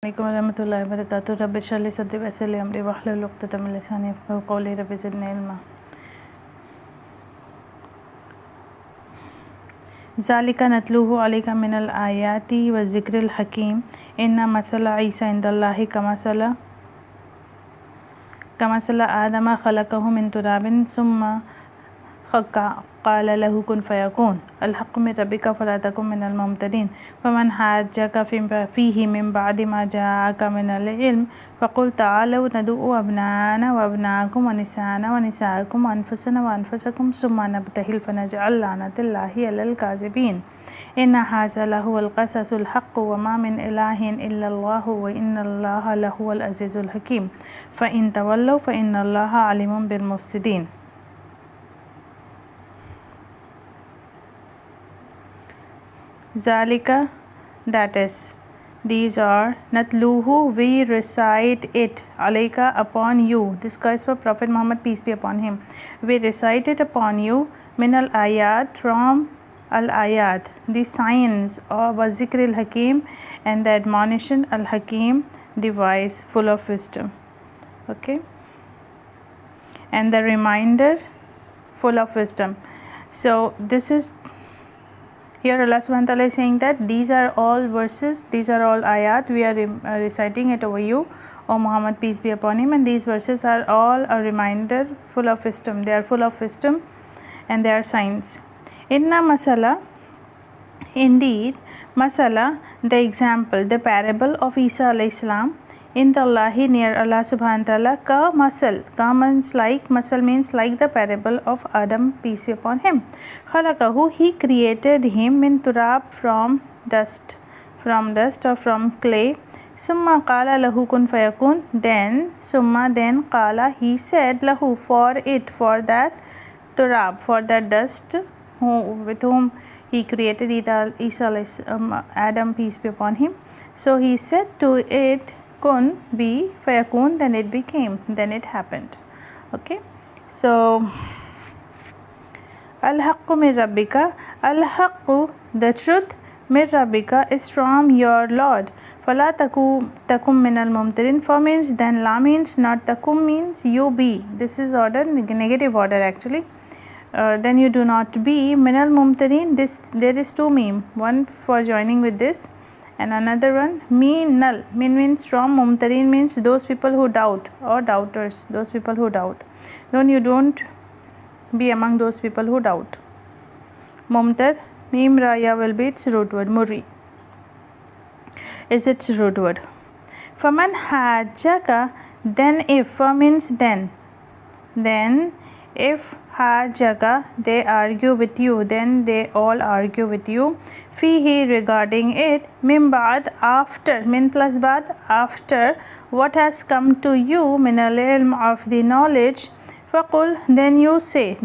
अलैकुम वरहमतुल्लाहि वबरकातुहू। रब्बि इश्रह ली सदरी वयस्सिर ली अमरी वहलुल उक़दतम मिन लिसानी यफ़क़हू क़ौली। रब्बि ज़िदनी इल्मा। ज़ालिका नतलूहु अलैका मिनल आयाति वज़्ज़िक्रिल हकीम। इन्ना मसला ईसा इंदल्लाहि कमसला आदम ख़लक़हु मिन तुराबिन सुम्मा क़ाल लहू कुन फ़यकून। अल हक़्क़ु मिन रब्बिका फ़ला तकुन मिनल मुमतरीन। फ़मन हाज्जका फ़ीही मिन बअदि मा जाअका मिनल इल्म फ़क़ुल तआलू नदഉ अब्नाअना व अब्नाअकुम व निसाअना व निसाअकुम व अनफुसना व अनफुसकुम सुम्मा नब्तहिल फ़नजअल लानतल्लाहि अलल काज़िबीन। इन्ना हाज़ा लहुवल क़ससुल हक़्क़ु व मा मिन इलाहिन इल्लल्लाहु व इन्नल्लाहा लहुवल अज़ीज़ुल हकीम। फ़इन तवल्लव फ़इन्नल्लाहा अलीमुम bill मुफ़्सिदीन। Zalika, that is, these are, natluhu, we recite it, alayka, upon you. This goes for Prophet Muhammad, peace be upon him. We recite it upon you, min al ayat, from al ayat, the signs of zikr al hakim, and the admonition al hakim, the wise, full of wisdom. Okay, and the reminder, full of wisdom. So this is, here Allah subhanahu wa ta'ala is saying that these are all verses, these are all ayat, we are reciting it over you, O Muhammad, peace be upon him, and these verses are all a reminder, full of wisdom. They are full of wisdom and they are signs. Inna masala, indeed, masala, the example, the parable of Isa alayhi salam, in the Allahi, near Allah subhanahu wa ta'ala, ka masal, ka means like, masal means like the parable of Adam, peace be upon him. Khalaqahu, he created him, min turab, from dust or from clay. Summa qala lahu kun fayakun, then, summa, then, qala, he said, lahu, for it, for that turab, for that dust, with whom he created Isa, Adam, peace be upon him. So he said to it, kun, be, fayakun, then it became, then it happened. Okay, so al haqqu min rabbika, al haqqu, the truth, min rabbika, is from your Lord. Fala takum min al mumtarin, for means then, la means not, takum means you be. This is order, negative order actually. Then you do not be, min al mumtarin, this, there is two meme, one for joining with this and another one, minal, min means from, mumtarin means those people who doubt or doubters, those people who doubt. Then you don't be among those people who doubt. Mumtar, mim raya will be its root word, muri is its root word. Faman hajjaka, then if, for means then if hajjaka, they argue with you, then they all argue with you, fihi, regarding it, min ba'd, after, min plus ba'd, after what has come to you, min al ilm, of the knowledge, faqul, then you say,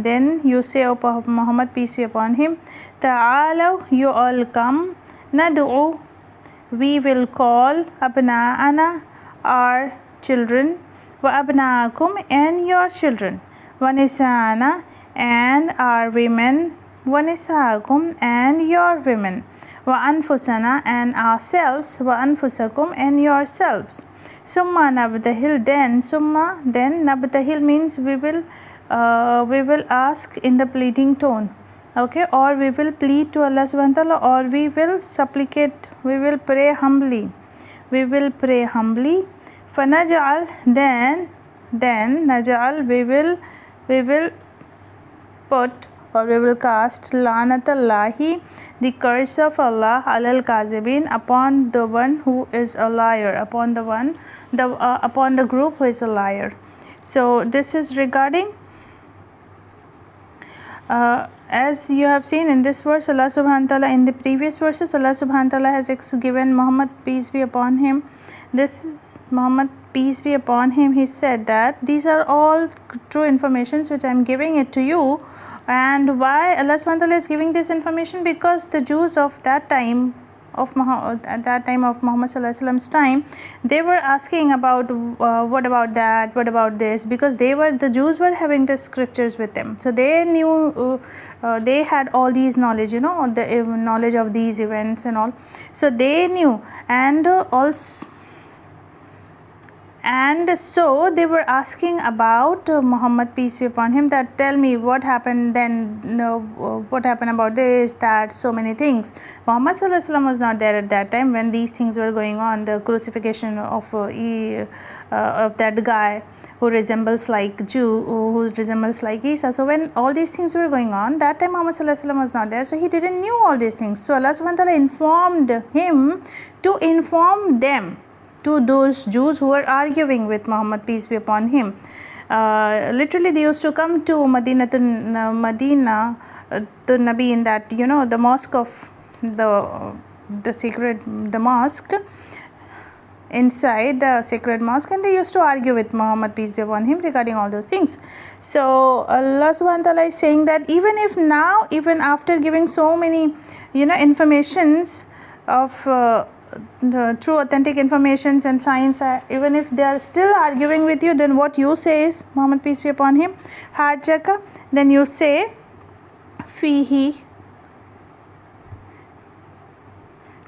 O Muhammad, peace be upon him, ta'alaw, you all come, nad'u, we will call, abna'ana, our children, wa abna'akum, and your children, wa nisa'ana, and our women, wa nisa'akum, and your women, wa anfusana, and ourselves, wa anfusakum, and yourselves. Summa nabtahil, then, nabtahil means we will ask in the pleading tone. Okay, or we will plead to Allah subhanahu wa ta'ala, or we will supplicate, we will pray humbly. Fanaj'al, then naj'al, we will put, or we will cast, lanatallahi, the curse of Allah, alal kazibin, upon the one who is a liar, upon the group who is a liar. So this is regarding, as you have seen in this verse, Allah subhanahu wa ta'ala, in the previous verses, Allah subhanahu wa ta'ala has given Muhammad, peace be upon him, this is Muhammad, peace be upon him, he said that these are all true informations which I am giving it to you. And why Allah subhanahu wa ta'ala is giving this information? Because the Jews of that time, at that time of Muhammad sallallahu alaihi wasallam's time, they were asking about what about that, what about this, because the Jews were having the scriptures with them, so they knew, they had all these knowledge, the knowledge of these events and all, so they knew. And also And so they were asking about Muhammad, peace be upon him, that tell me what happened then, what happened about this, that, so many things. Muhammad sallallahu alaihi wasallam was not there at that time when these things were going on, the crucifixion of that guy who resembles like Jew, who resembles like Isa. So when all these things were going on, that time Muhammad sallallahu alaihi wasallam was not there, so he didn't knew all these things. So Allah subhanahu wa ta'ala informed him to inform them, to those Jews who were arguing with Muhammad, peace be upon him. Literally they used to come to Medina to Nabi, in that, the mosque of the sacred, the mosque, inside the sacred mosque, and they used to argue with Muhammad, peace be upon him, regarding all those things. So Allah subhanahu wa ta'ala is saying that even if now, even after giving so many informations of the true authentic informations and science, even if they are still arguing with you, then what you say is, Muhammad, peace be upon him, hajjaka, then you say fihi,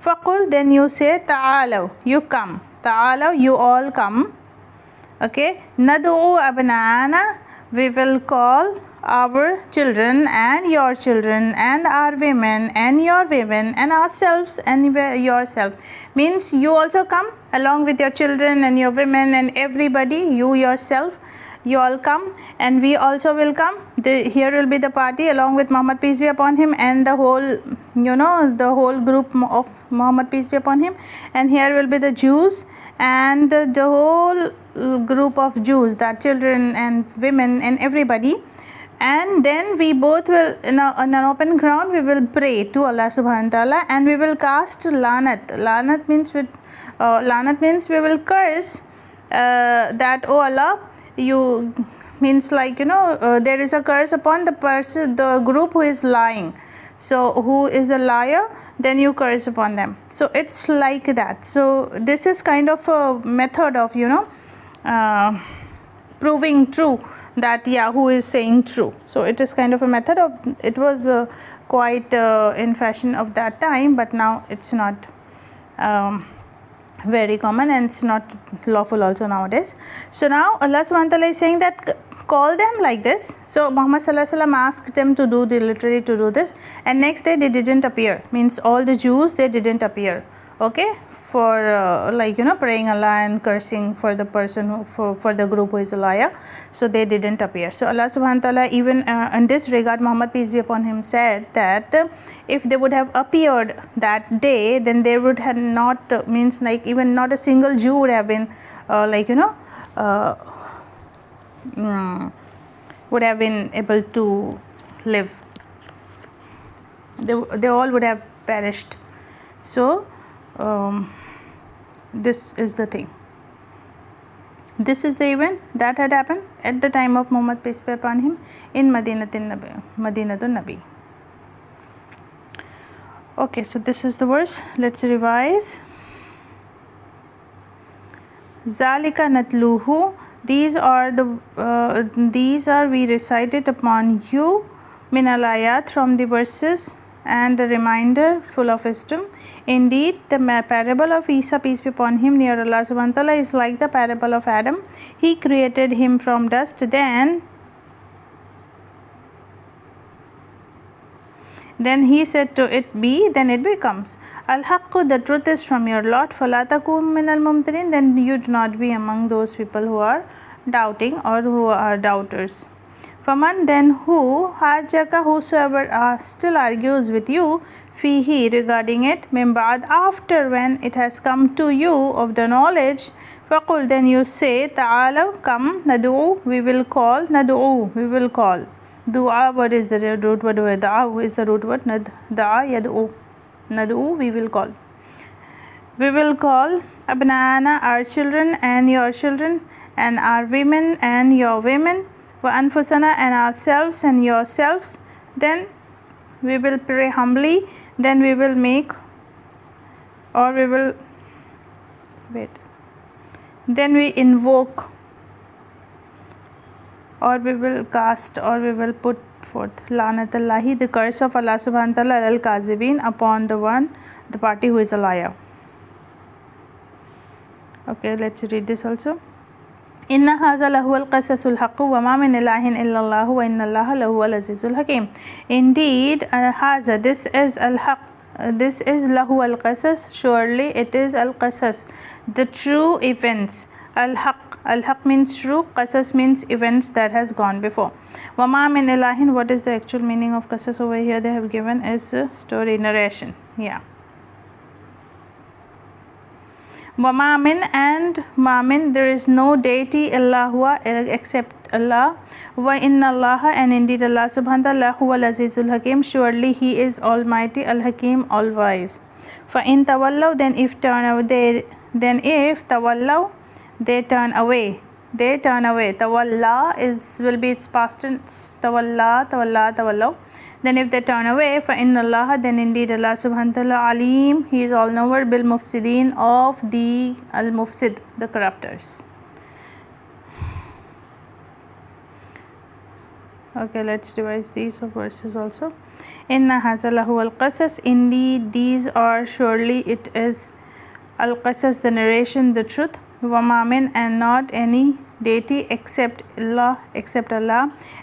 faqul, then you say ta'alaw, you come, ta'alaw, you all come, okay, nad'u abna'ana, we will call our children and your children and our women and your women and ourselves and yourself, means you also come along with your children and your women and everybody, you yourself, you all come, and we also will come. Here will be the party along with Muhammad, peace be upon him, and the whole the whole group of Muhammad, peace be upon him, and here will be the Jews and the whole group of Jews, that children and women and everybody. And then we both will, in an open ground, we will pray to Allah subhanahu wa ta'ala, and we will cast lanat. Lanat means we will curse that, oh Allah, you, means like there is a curse upon the person, the group who is lying. So who is a liar, then you curse upon them. So it's like that. So this is kind of a method of proving true, that who is saying true. So it is kind of a method of, it was quite in fashion of that time, but now it's not very common, and it's not lawful also nowadays. So now Allah subhanahu wa ta'ala is saying that call them like this. So Muhammad sallallahu alaihi wasallam asked them to do, literally to do this, and next day they didn't appear, means all the Jews, they didn't appear, okay, for praying Allah and cursing for the person who, for the group who is a liar. So they didn't appear. So Allah subhanahu wa ta'ala, even in this regard, Muhammad, peace be upon him, said that if they would have appeared that day, then there would have not, means like even not a single Jew would have been would have been able to live. They all would have perished. So this is the thing. This is the event that had happened at the time of Muhammad, peace be upon him, in Madinatun Nabi. Okay, so this is the verse. Let's revise. Zalika natluhu. These are we recited upon you, min al-ayat, from the verses and the reminder full of wisdom. Indeed, the parable of Isa, peace be upon him, near Allah subhanahu wa ta'ala, is like the parable of Adam. He created him from dust, then he said to it, be, then it becomes. Al-haqqu, the truth is from your Lord. Fala takum min al-mumtarin, then you do not be among those people who are doubting or who are doubters. Faman, then who, hajjaka, whosoever still argues with you, fihi, regarding it, min ba'd, after when it has come to you of the knowledge, faqul, then you say, ta'alaw, come, nad'u, we will call, nad'u, we will call. Dua, what is the root word? Da'a is the root word. Da'a, yad'u, nad'u, we will call. We will call abnana, our children and your children, and our women and your women, wa anfusana, and ourselves and yourselves. Then we will pray humbly, then we will make, or we will then we invoke, or we will cast, or we will put forth lanatallahi, the curse of Allah subhanahu wa ta'ala, al-kazibin, upon the party who is a liar. Okay, let's read this also. Inna haza lahuwal qasasul haqqu wa ma min ilahin illallahu wa inna allaha lahuwal azizul hakim. Indeed, haza, this is al-haq, this is lahuwal qasas, surely it is al-qasas, the true events. Al-haq means true, qasas means events that has gone before. Wa ma min ilahin, what is the actual meaning of qasas over here? They have given is story, narration. Yeah. Wama min and mamin, there is no deity illahua except Allah. Wa inna allaha, and indeed Allah subhanahu wa ta'ala, huwal azizul hakim, surely he is almighty, al hakim, all wise. Fa in tawallaw, then if tawallaw, they turn away. Tawalla will be its past tense. Tawallaw. Then if they turn away, fa inna allaha, then indeed Allah subhanahu wa ta'ala, alim, he is all knower, bil mufsidin, of the al-mufsid, the corruptors. Okay, let's revise these verses also. Inna haza lahu al-qasas, indeed these are, surely it is al-qasas, the narration, the truth. Wa ma min, and not any deity except Allah,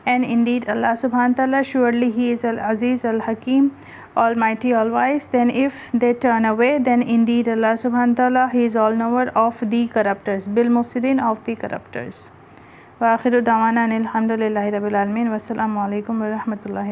and indeed Allah subhanahu wa ta'ala, surely he is al-aziz, al-hakim, almighty, all wise. Then if they turn away, then indeed Allah subhanahu wa ta'ala, he is all knower of the corruptors, bil mufsidin, of the corruptors. Wa akhiru dawana alhamdulillahi rabbil alamin. Wassalamu alaikum wa rahmatullahi.